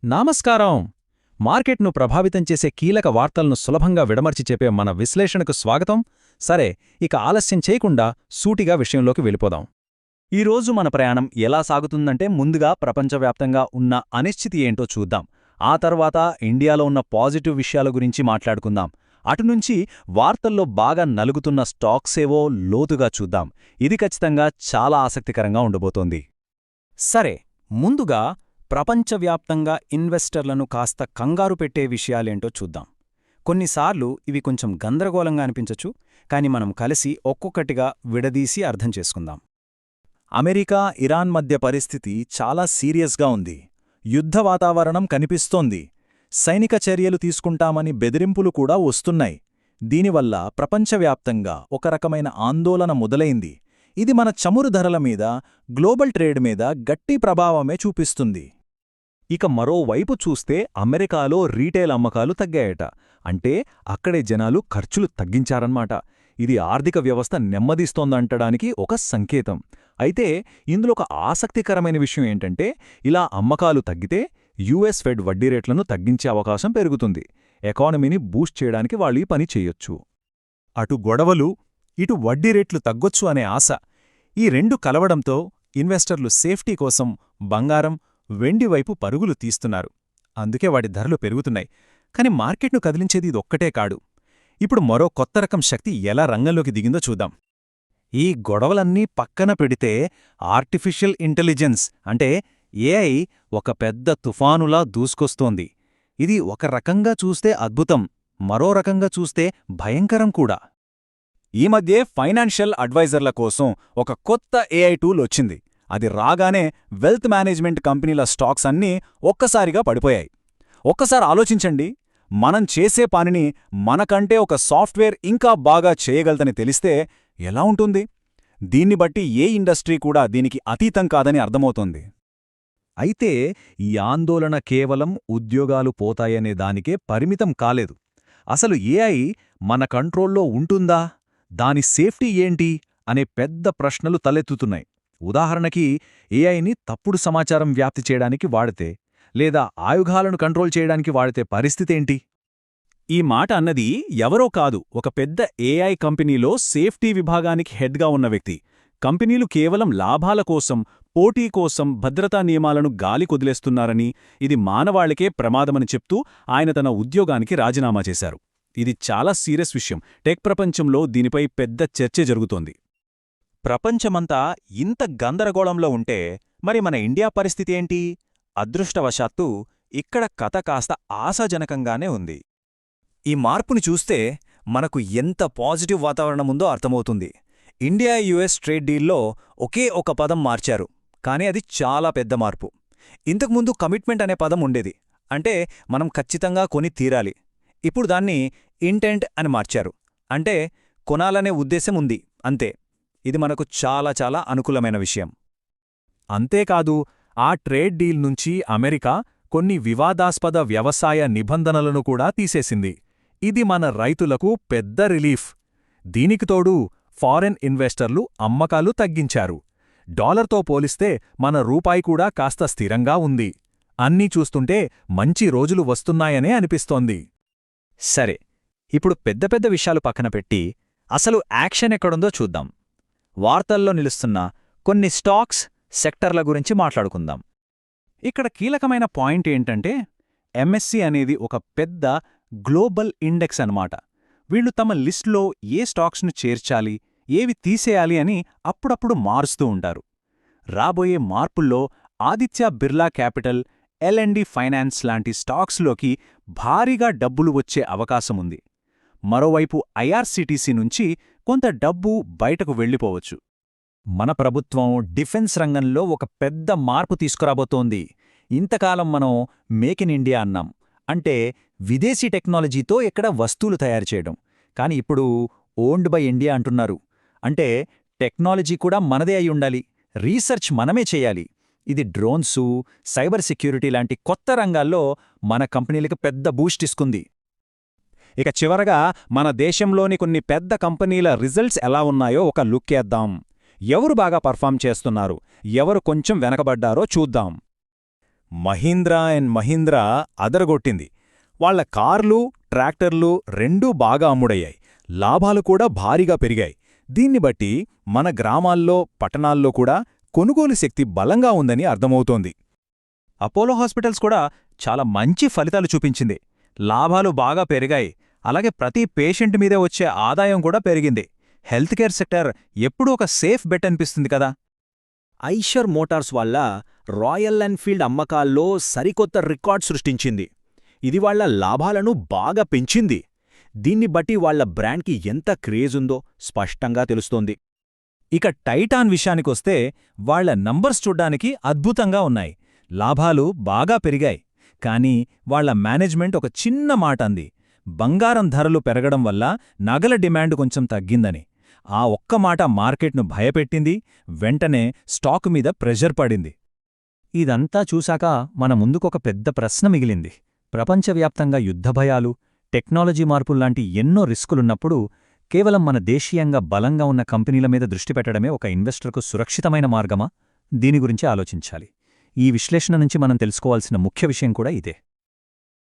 నమస్కారం. మార్కెట్ను ప్రభావితం చేసే కీలక వార్తలను సులభంగా విడమర్చి చెప్పే మన విశ్లేషణకు స్వాగతం. సరే, ఇక ఆలస్యం చేయకుండా సూటిగా విషయంలోకి వెళ్ళిపోదాం. ఈరోజు మన ప్రయాణం ఎలా సాగుతుందంటే ముందుగా ప్రపంచవ్యాప్తంగా ఉన్న అనిశ్చితి ఏంటో చూద్దాం. ఆ తర్వాత ఇండియాలో ఉన్న పాజిటివ్ విషయాల గురించి మాట్లాడుకుందాం. అటునుంచి వార్తల్లో బాగా నలుగుతున్న స్టాక్సేవో లోతుగా చూద్దాం. ఇది ఖచ్చితంగా చాలా ఆసక్తికరంగా ఉండబోతోంది. సరే, ముందుగా ప్రపంచవ్యాప్తంగా ఇన్వెస్టర్లను కాస్త కంగారు పెట్టే విషయాలేంటో చూద్దాం. కొన్నిసార్లు ఇవి కొంచెం గందరగోళంగా అనిపించచ్చు, కాని మనం కలిసి ఒక్కొక్కటిగా విడదీసి అర్థం చేసుకుందాం. అమెరికా, ఇరాన్ మధ్య పరిస్థితి చాలా సీరియస్గా ఉంది. యుద్ధ వాతావరణం కనిపిస్తోంది. సైనిక చర్యలు తీసుకుంటామని బెదిరింపులు కూడా వస్తున్నాయి. దీనివల్ల ప్రపంచవ్యాప్తంగా ఒక రకమైన ఆందోళన మొదలైంది. ఇది మన చమురు ధరల మీద, గ్లోబల్ ట్రేడ్ మీద గట్టి ప్రభావమే చూపిస్తుంది. ఇక మరోవైపు చూస్తే అమెరికాలో రీటైల్ అమ్మకాలు తగ్గాయట. అంటే అక్కడే జనాలు ఖర్చులు తగ్గించారన్నమాట. ఇది ఆర్థిక వ్యవస్థ నెమ్మదిస్తోందంటడానికి ఒక సంకేతం. అయితే ఇందులో ఒక ఆసక్తికరమైన విషయం ఏంటంటే, ఇలా అమ్మకాలు తగ్గితే యుఎస్ ఫెడ్ వడ్డీ రేట్లను తగ్గించే అవకాశం పెరుగుతుంది. ఎకానమీని బూస్ట్ చేయడానికి వాళ్ళు ఈ పని చేయొచ్చు. అటు గొడవలు, ఇటు వడ్డీ రేట్లు తగ్గొచ్చు అనే ఆశ, ఈ రెండు కలవడంతో ఇన్వెస్టర్లు సేఫ్టీ కోసం బంగారం, వెండి వైపు పరుగులు తీస్తున్నారు. అందుకే వాటి ధరలు పెరుగుతున్నాయి. కాని మార్కెట్ను కదిలించేది ఇదొక్కటే కాడు. ఇప్పుడు మరో కొత్త రకం శక్తి ఎలా రంగంలోకి దిగిందో చూద్దాం. ఈ గొడవలన్నీ పక్కన పెడితే ఆర్టిఫిషియల్ ఇంటెలిజెన్స్ అంటే ఏఐ ఒక పెద్ద తుఫానులా దూసుకొస్తోంది. ఇది ఒక రకంగా చూస్తే అద్భుతం, మరో రకంగా చూస్తే భయంకరం కూడా. ఈ మధ్యే ఫైనాన్షియల్ అడ్వైజర్ల కోసం ఒక కొత్త ఏఐ టూల్ వచ్చింది. అది రాగానే వెల్త్ మేనేజ్మెంట్ కంపెనీల స్టాక్స్ అన్నీ ఒక్కసారిగా పడిపోయాయి. ఒక్కసారి ఆలోచించండి, మనం చేసే పనిని మనకంటే ఒక సాఫ్ట్వేర్ ఇంకా బాగా చేయగలదని తెలిస్తే ఎలా ఉంటుంది? దీన్ని బట్టి ఏ ఇండస్ట్రీ కూడా దీనికి అతీతం కాదని అర్థమవుతోంది. అయితే ఈ ఆందోళన కేవలం ఉద్యోగాలు పోతాయనే దానికే పరిమితం కాలేదు. అసలు ఏఐ మన కంట్రోల్లో ఉంటుందా? దాని సేఫ్టీ ఏంటి అనే పెద్ద ప్రశ్నలు తలెత్తుతున్నాయి. ఉదాహరణకి, ఏఐని తప్పుడు సమాచారం వ్యాప్తి చేయడానికి వాడితే, లేదా ఆయుధాలను కంట్రోల్ చేయడానికి వాడితే పరిస్థితేంటి? ఈ మాట అన్నది ఎవరో కాదు, ఒక పెద్ద ఏఐ కంపెనీలో సేఫ్టీ విభాగానికి హెడ్గా ఉన్న వ్యక్తి. కంపెనీలు కేవలం లాభాల కోసం, పోటీ కోసం భద్రతా నియమాలను గాలి కొదిలేస్తున్నారని, ఇది మానవాళికే ప్రమాదమని చెప్తూ ఆయన తన ఉద్యోగానికి రాజీనామా చేశారు. ఇది చాలా సీరియస్ విషయం. టెక్ ప్రపంచంలో దీనిపై పెద్ద చర్చ జరుగుతోంది. ప్రపంచమంతా ఇంత గందరగోళంలో ఉంటే మరి మన ఇండియా పరిస్థితి ఏంటి? అదృష్టవశాత్తు ఇక్కడ కథ కాస్త ఆశాజనకంగానే ఉంది. ఈ మార్పుని చూస్తే మనకు ఎంత పాజిటివ్ వాతావరణముందో అర్థమవుతుంది. ఇండియా యుఎస్ ట్రేడ్ డీల్లో ఒకే ఒక పదం మార్చారు, కానీ అది చాలా పెద్ద మార్పు. ఇంతకుముందు కమిట్మెంట్ అనే పదం ఉండేది, అంటే మనం ఖచ్చితంగా కొని తీరాలి. ఇప్పుడు దాన్ని ఇంటెంట్ అని మార్చారు, అంటే కొనాలనే ఉద్దేశం ఉంది అంతే. ఇది మనకు చాలా చాలా అనుకూలమైన విషయం. అంతేకాదు, ఆ ట్రేడ్ డీల్ నుంచి అమెరికా కొన్ని వివాదాస్పద వ్యవసాయ నిబంధనలను కూడా తీసేసింది. ఇది మన రైతులకు పెద్ద రిలీఫ్. దీనికి తోడు ఫారెన్ ఇన్వెస్టర్లు అమ్మకాలు తగ్గించారు. డాలర్తో పోలిస్తే మన రూపాయి కూడా కాస్త స్థిరంగా ఉంది. అన్నీ చూస్తుంటే మంచి రోజులు వస్తున్నాయనే అనిపిస్తోంది. సరే, ఇప్పుడు పెద్ద పెద్ద విషయాలు పక్కన పెట్టి అసలు యాక్షన్ ఎక్కడుందో చూద్దాం. వార్తల్లో నిలుస్తున్న కొన్ని స్టాక్స్, సెక్టర్ల గురించి మాట్లాడుకుందాం. ఇక్కడ కీలకమైన పాయింట్ ఏంటంటే, ఎంఎస్సి అనేది ఒక పెద్ద గ్లోబల్ ఇండెక్స్ అన్నమాట. వీళ్లు తమ లిస్టులో ఏ స్టాక్స్ను చేర్చాలి, ఏవి తీసేయాలి అని అప్పుడప్పుడు మారుస్తూ ఉంటారు. రాబోయే మార్పుల్లో ఆదిత్య బిర్లా క్యాపిటల్, ఎల్&డి ఫైనాన్స్ లాంటి స్టాక్స్లోకి భారీగా డబ్బులు వచ్చే అవకాశముంది. మరోవైపు ఐఆర్సీటీసీ నుంచి కొంత డబ్బు బయటకు వెళ్ళిపోవచ్చు. మన ప్రభుత్వం డిఫెన్స్ రంగంలో ఒక పెద్ద మార్పు తీసుకురాబోతోంది. ఇంతకాలం మనం మేక్ ఇన్ ఇండియా అన్నాం, అంటే విదేశీ టెక్నాలజీతో ఎక్కడ వస్తువులు తయారు చేయడం. కాని ఇప్పుడు ఓన్డ్ బై ఇండియా అంటున్నారు. అంటే టెక్నాలజీ కూడా మనదే అయి ఉండాలి, రీసెర్చ్ మనమే చేయాలి. ఇది డ్రోన్సు, సైబర్ సెక్యూరిటీ లాంటి కొత్త రంగాల్లో మన కంపెనీలకు పెద్ద బూస్ట్ ఇస్తుంది. ఇక చివరగా మన దేశంలోని కొన్ని పెద్ద కంపెనీల రిజల్ట్స్ ఎలా ఉన్నాయో ఒక లుక్కేద్దాం. ఎవరు బాగా పర్ఫామ్ చేస్తున్నారు, ఎవరు కొంచెం వెనకబడ్డారో చూద్దాం. మహీంద్రా అండ్ మహీంద్రా అదరగొట్టింది. వాళ్ల కార్లు, ట్రాక్టర్లు రెండూ బాగా అమ్ముడయ్యాయి. లాభాలు కూడా భారీగా పెరిగాయి. దీన్ని బట్టి మన గ్రామాల్లో, పట్టణాల్లో కూడా కొనుగోలు శక్తి బలంగా ఉందని అర్థమవుతోంది. అపోలో హాస్పిటల్స్ కూడా చాలా మంచి ఫలితాలు చూపించింది. లాభాలు బాగా పెరిగాయి. అలాగే ప్రతి పేషెంట్ మీదే వచ్చే ఆదాయం కూడా పెరిగింది. హెల్త్ కేర్ సెక్టర్ ఎప్పుడూ ఒక సేఫ్ బెట్ అనిపిస్తుంది కదా. ఐషర్ మోటార్స్ వల్ల రాయల్ ఎన్ఫీల్డ్ అమ్మకాల్లో సరికొత్త రికార్డ్ సృష్టించింది. ఇది వాళ్ల లాభాలను బాగా పెంచింది. దీన్ని బట్టి వాళ్ల బ్రాండ్కి ఎంత క్రేజుందో స్పష్టంగా తెలుస్తోంది. ఇక టైటాన్ విషయానికొస్తే వాళ్ల నంబర్స్ చూడ్డానికి అద్భుతంగా ఉన్నాయి. లాభాలు బాగా పెరిగాయి. కానీ వాళ్ల మేనేజ్మెంట్ ఒక చిన్న మాట అంది: బంగారం ధరలు పెరగడం వల్ల నగల డిమాండ్ కొంచెం తగ్గిందని. ఆ ఒక్క మాట మార్కెట్ను భయపెట్టింది. వెంటనే స్టాకు మీద ప్రెషర్ పడింది. ఇదంతా చూశాక మన ముందుకొక పెద్ద ప్రశ్న మిగిలింది. ప్రపంచవ్యాప్తంగా యుద్ధభయాలు, టెక్నాలజీ మార్పుల్లాంటి ఎన్నో రిస్కులున్నప్పుడు కేవలం మన దేశీయంగా బలంగా ఉన్న కంపెనీల మీద దృష్టి పెట్టడమే ఒక ఇన్వెస్టర్కు సురక్షితమైన మార్గమా? దీని గురించి ఆలోచించాలి. ఈ విశ్లేషణ నుంచి మనం తెలుసుకోవాల్సిన ముఖ్య విషయం కూడా ఇదే.